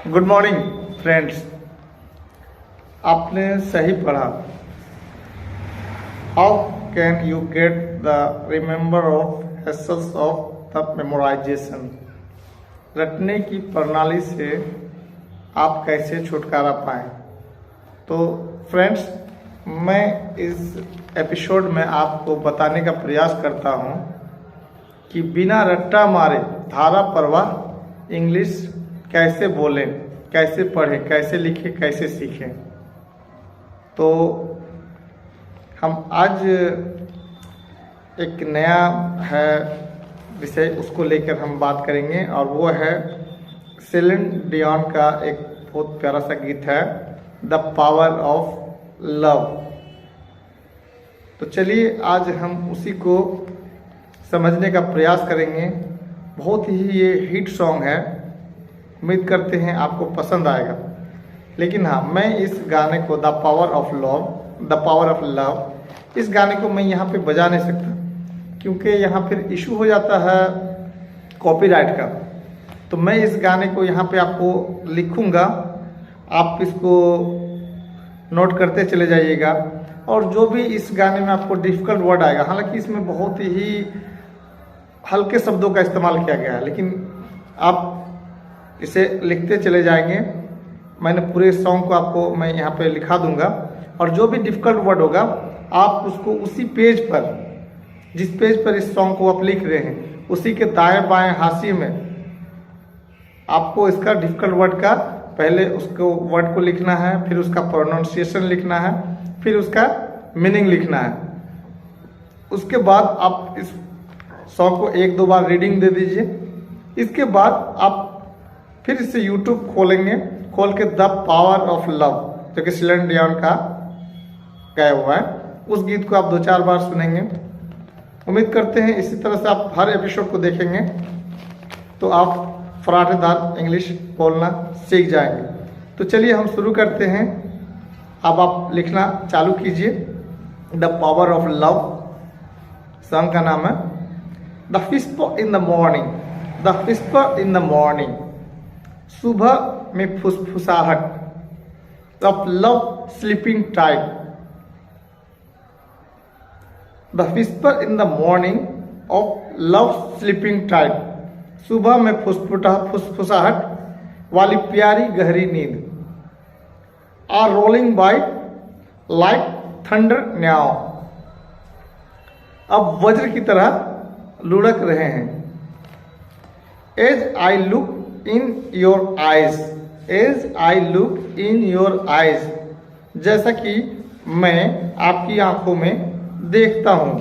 Good morning friends. आपने सही पढ़ा। How can you get the remember of essence of the memorisation. रटने की प्रणाली से आप कैसे छुटकारा पाएं। तो फ्रेंड्स, मैं इस एपिसोड में आपको बताने का प्रयास करता हूं कि बिना रट्टा मारे धारा प्रवाह इंग्लिश कैसे बोलें, कैसे पढ़ें, कैसे लिखें, कैसे सीखें। तो हम आज एक नया है विषय, उसको लेकर हम बात करेंगे और वो है सेलिन डियोन का एक बहुत प्यारा सा गीत है, द पावर ऑफ लव। तो चलिए आज हम उसी को समझने का प्रयास करेंगे। बहुत ही ये हिट सॉन्ग है, उम्मीद करते हैं आपको पसंद आएगा। लेकिन हाँ, मैं इस गाने को द पावर ऑफ लव, इस गाने को मैं यहाँ पे बजा नहीं सकता क्योंकि यहाँ फिर इशू हो जाता है कॉपीराइट का। तो मैं इस गाने को यहाँ पे आपको लिखूँगा, आप इसको नोट करते चले जाइएगा। और जो भी इस गाने में आपको डिफ़िकल्ट वर्ड आएगा, हालांकि इसमें बहुत ही हल्के शब्दों का इस्तेमाल किया गया है, लेकिन आप इसे लिखते चले जाएंगे। मैंने पूरे सॉन्ग को आपको मैं यहाँ पे लिखा दूंगा और जो भी डिफ़िकल्ट वर्ड होगा आप उसको उसी पेज पर, जिस पेज पर इस सॉन्ग को आप लिख रहे हैं, उसी के दाएं बाएं हाशिए में आपको इसका डिफ़िकल्ट वर्ड का पहले उसको वर्ड को लिखना है, फिर उसका प्रोनाउंसिएशन लिखना है, फिर उसका मीनिंग लिखना है। उसके बाद आप इस सॉन्ग को एक दो बार रीडिंग दे दीजिए। इसके बाद आप फिर इसे YouTube खोलेंगे, खोल के द पावर ऑफ लव जो कि सेलिन डियोन का गाया हुआ है, उस गीत को आप 2-4 बार सुनेंगे। उम्मीद करते हैं इसी तरह से आप हर एपिसोड को देखेंगे तो आप फराटेदार इंग्लिश बोलना सीख जाएंगे। तो चलिए हम शुरू करते हैं। अब आप लिखना चालू कीजिए। The power of love song का नाम है the whisper in the morning, the whisper in the morning. सुबह में फुसफुसाहट of love sleeping tight, the whisper in the morning of love sleeping tight. सुबह में फुसफुसाहट वाली प्यारी गहरी नींद। Are rolling by like thunder now, अब वज्र की तरह लुढ़क रहे हैं। As I look in your eyes, as I look in your eyes, जैसा कि मैं आपकी आंखों में देखता हूं।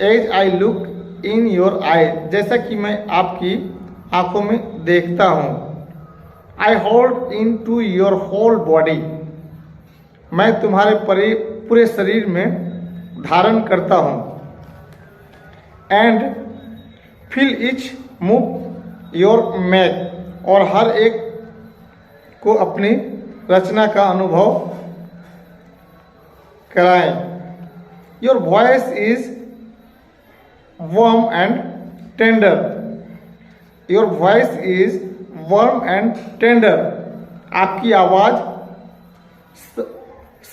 As I look in your eyes, जैसा कि मैं आपकी आंखों में देखता हूं। I hold in to your whole body, मैं तुम्हारे पूरे शरीर में धारण करता हूं। And feel each move your make, और हर एक को अपनी रचना का अनुभव कराएं। Your voice is warm and tender, your voice is warm and tender, आपकी आवाज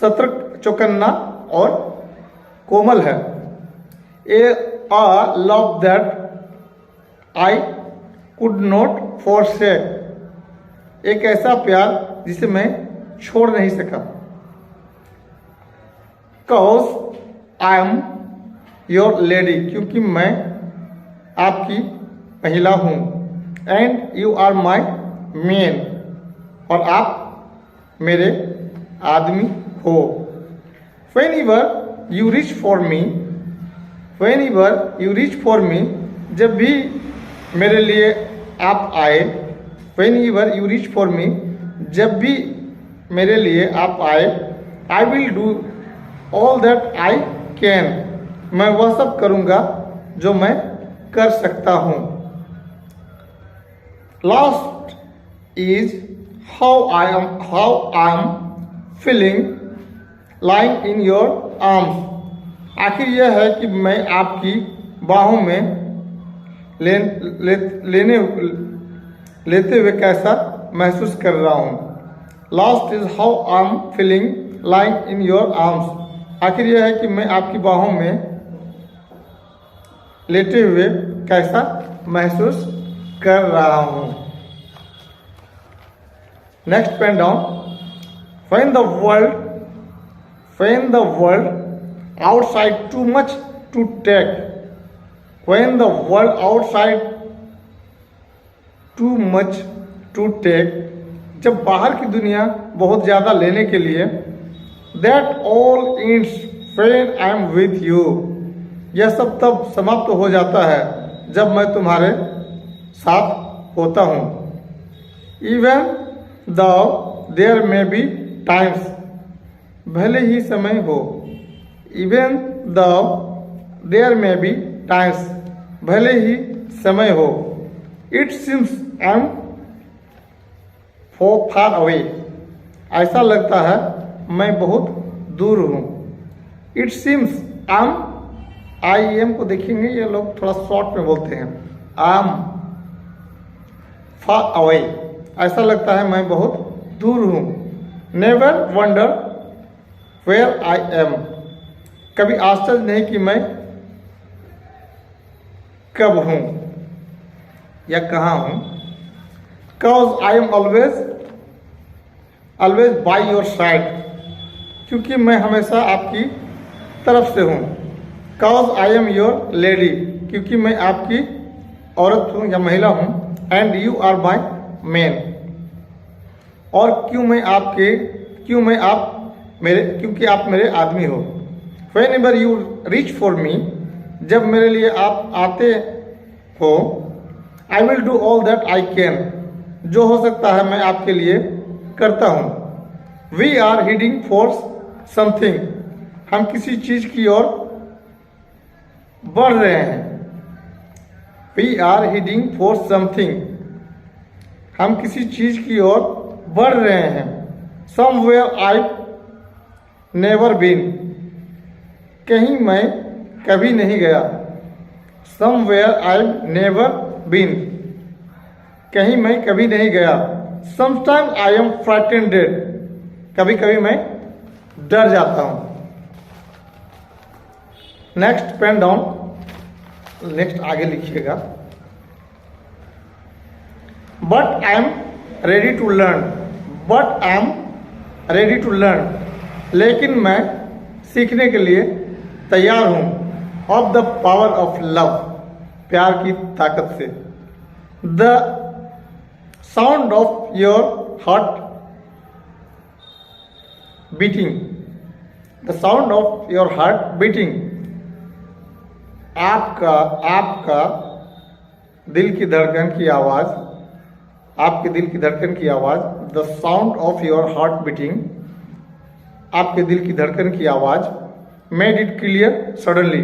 सतर्क, चौकन्ना और कोमल है। A love that I could not forsake, एक ऐसा प्यार जिसे मैं छोड़ नहीं सका। Cause I am your lady, क्योंकि मैं आपकी महिला हूँ। And you are my man, और आप मेरे आदमी हो। Whenever you reach for me, whenever you reach for me, जब भी मेरे लिए आप आए। whenever you reach for me, जब भी मेरे लिए आप आए। I will do all that I can, मैं वह सब करूँगा जो मैं कर सकता हूँ। Last is how I am feeling lying in your arms, आखिर यह है कि मैं आपकी बाहों में लेते हुए कैसा महसूस कर रहा हूँ। Last is how I am feeling like in your arms. आखिर यह है कि मैं आपकी बाहों में लेटे हुए कैसा महसूस कर रहा हूँ। Next pen down. When the world outside too much to take, when the world outside too much to take, जब बाहर की दुनिया बहुत ज़्यादा लेने के लिए, that all ends when I am with you, यह सब तब समाप्त हो जाता है जब मैं तुम्हारे साथ होता हूँ। Even though there may be times, भले ही समय हो। Even though there may be times, भले ही समय हो। It seems I'm far away, ऐसा लगता है मैं बहुत दूर हूँ। It seems I am को देखेंगे, ये लोग थोड़ा शॉर्ट में बोलते हैं। I'm far away, ऐसा लगता है मैं बहुत दूर हूँ। Never wonder where I am, कभी आश्चर्य नहीं कि मैं कब हूँ या कहाँ हूँ। Cause I am always by your side, क्योंकि मैं हमेशा आपकी तरफ से हूँ। Cause I am your lady, क्योंकि मैं आपकी औरत हूँ या महिला हूँ। And you are my man, और क्योंकि आप मेरे आदमी हो। Whenever you reach for me, जब मेरे लिए आप आते हो। I will do all that I can, जो हो सकता है मैं आपके लिए करता हूँ। We are heading for something, हम किसी चीज की ओर बढ़ रहे हैं। We are heading for something, हम किसी चीज की ओर बढ़ रहे हैं। Somewhere I've never been, कहीं मैं कभी नहीं गया। Somewhere I've never been, कहीं मैं कभी नहीं गया। Sometimes I am frightened, कभी कभी मैं डर जाता हूँ। नेक्स्ट पेन डाउन, नेक्स्ट आगे लिखिएगा। But I am ready to learn, but I am ready to learn, लेकिन मैं सीखने के लिए तैयार हूँ। Of the power of love, प्यार की ताकत से। The sound of your heart beating, the sound of your heart beating, आपका दिल की धड़कन की आवाज़, आपके दिल की धड़कन की आवाज़। The sound of your heart beating, आपके दिल की धड़कन की आवाज़। मेड इट क्लियर सडनली,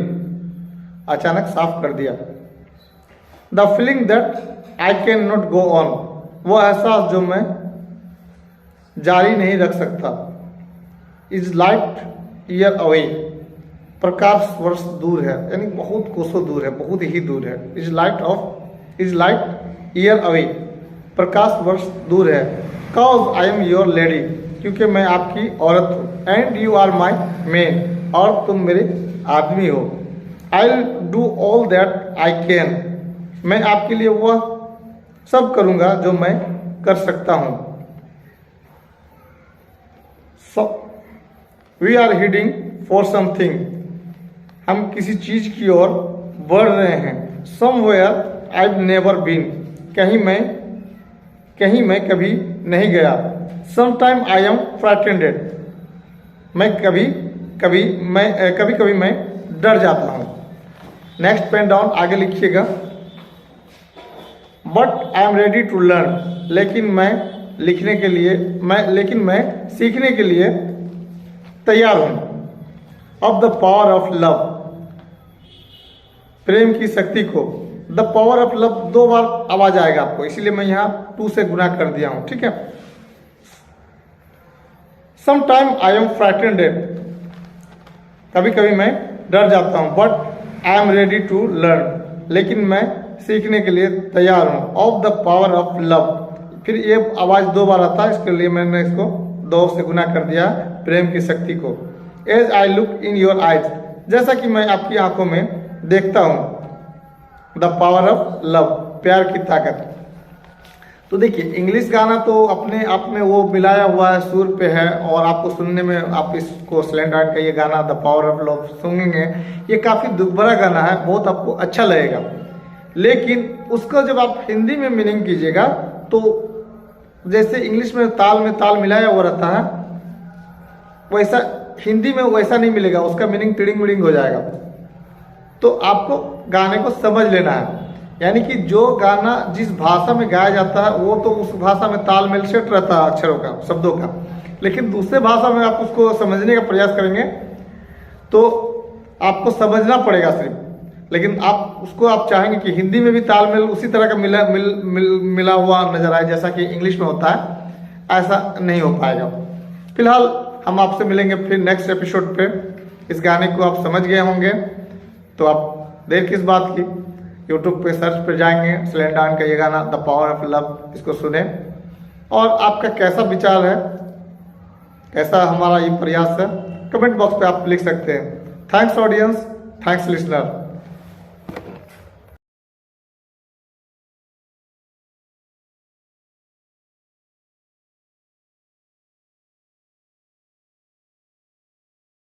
अचानक साफ कर दिया। The feeling that I can not go on, वो एहसास जो मैं जारी नहीं रख सकता। इज लाइट ईयर अवे, प्रकाश वर्ष दूर है, यानी बहुत कोसों दूर है, बहुत ही दूर है। इज लाइट ईयर अवे, प्रकाश वर्ष दूर है। Cause I am your lady, क्योंकि मैं आपकी औरत हूँ। And you are my man, और तुम मेरे आदमी हो। I will do all that I can, मैं आपके लिए वह सब करूँगा जो मैं कर सकता हूँ। We are heading for something, हम किसी चीज की ओर बढ़ रहे हैं। Somewhere I have never been, कहीं मैं कभी नहीं गया। समटाइम आई एम फ्राइटेंड, कभी कभी मैं डर जाता हूँ। नेक्स्ट पेन डाउन, आगे लिखिएगा। But I am ready to learn, लेकिन मैं सीखने के लिए तैयार हूँ। Of the power of love, प्रेम की शक्ति को। द पावर ऑफ लव 2 बार आवाज आएगा आपको, इसीलिए मैं यहाँ 2 से गुना कर दिया हूँ, ठीक है। समटाइम आई एम फ्राइटेंड, कभी कभी मैं डर जाता हूँ। But I am ready to learn, लेकिन मैं सीखने के लिए तैयार हूँ। Of the power of love, फिर ये आवाज 2 बार आता है, इसके लिए मैंने इसको 2 से गुना कर दिया, प्रेम की शक्ति को। As I look in your eyes, जैसा कि मैं आपकी आंखों में देखता हूँ। द पावर ऑफ लव, प्यार की ताकत। तो देखिए इंग्लिश गाना तो अपने आप में वो मिलाया हुआ है, सुर पे है, और आपको सुनने में आप इसको स्लेंडर का ये गाना द पावर ऑफ लव सुनेंगे, ये काफ़ी दुखभरा गाना है, बहुत आपको अच्छा लगेगा। लेकिन उसको जब आप हिंदी में मीनिंग कीजिएगा तो जैसे इंग्लिश में ताल मिलाया हुआ रहता है, वैसा हिंदी में वैसा नहीं मिलेगा, उसका मीनिंग टिडिंग मिडिंग हो जाएगा। तो आपको गाने को समझ लेना है, यानी कि जो गाना जिस भाषा में गाया जाता है वो तो उस भाषा में तालमेल सेट रहता है अक्षरों का, शब्दों का, लेकिन दूसरे भाषा में आप उसको समझने का प्रयास करेंगे तो आपको समझना पड़ेगा सिर्फ। लेकिन आप उसको आप चाहेंगे कि हिंदी में भी तालमेल उसी तरह का मिला हुआ नजर आए जैसा कि इंग्लिश में होता है, ऐसा नहीं हो पाएगा। फिलहाल हम आपसे मिलेंगे फिर नेक्स्ट एपिसोड पे। इस गाने को आप समझ गए होंगे तो आप देर किस बात की, यूट्यूब पे सर्च पे जाएंगे, सेलिन डायन का ये गाना द पावर ऑफ लव, इसको सुने। और आपका कैसा विचार है, कैसा हमारा ये प्रयास है, कमेंट बॉक्स पे आप लिख सकते हैं। Thanks audience, thanks listener.